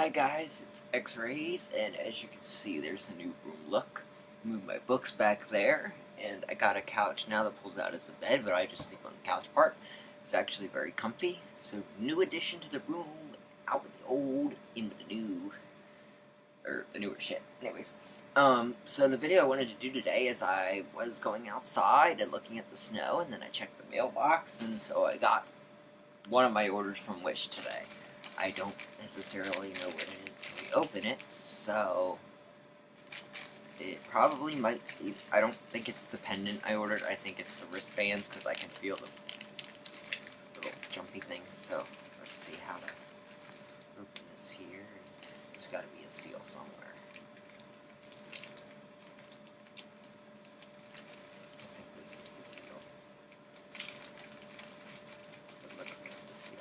Hi guys, it's X-Rays, and as you can see, there's a new room look. Move my books back there, and I got a couch now that pulls out as a bed, but I just sleep on the couch part. It's actually very comfy. So, new addition to the room, out with the old, in with the new, or the newer shit. Anyways, so the video I wanted to do today is I was going outside and looking at the snow, and then I checked the mailbox, and so I got one of my orders from Wish today. I don't necessarily know what it is until we open it, so it probably might be. I don't think it's the pendant I ordered. I think it's the wristbands because I can feel the little jumpy things. So let's see how to open this here. There's got to be a seal somewhere. I think this is the seal. It looks like the seal.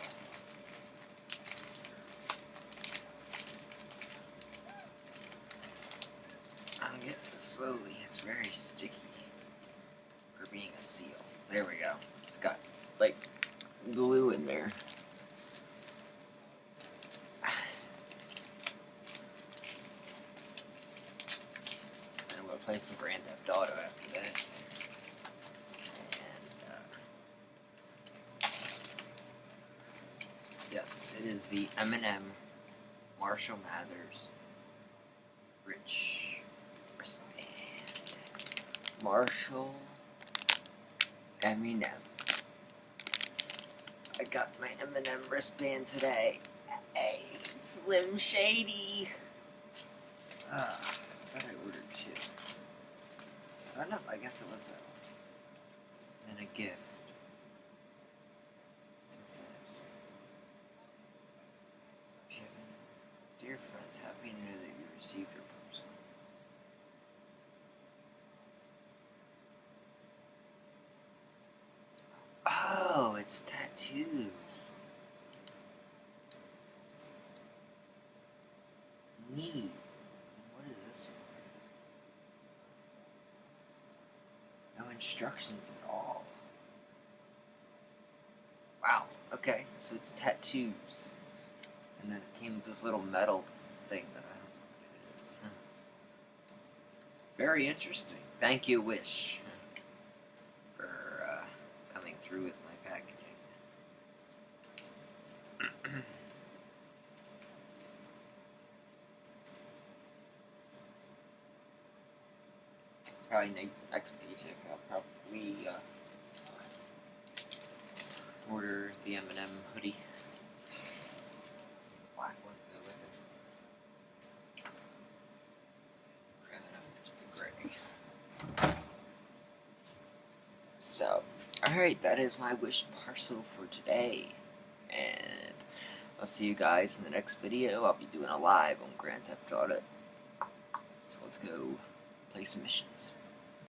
I'm getting it slowly. It's very sticky for being a seal. There we go. It's got like glue in there. And I'm gonna play some Grand Theft Auto after this. And yes, it is the M&M Marshall Mathers Rich wristband. Marshall M&M. I got my M&M wristband today. Hey, Slim Shady. I thought I ordered two. Oh no, I guess it was that one. And a gift. What's this? Dear friends, happy to know that you received your parcel. Oh, it's tattoos. Neat. What is this for? No instructions at all. Wow, okay, so it's tattoos. And then it came with this little metal thing that I don't know what it is. Very interesting. Thank you, Wish, for coming through with my packaging. Probably next paycheck I'll probably order the M&M hoodie. Black one to go with it. And then there's the gray. So, alright, that is my Wish parcel for today. And I'll see you guys in the next video. I'll be doing a live on Grand Theft Auto. So let's go play some missions.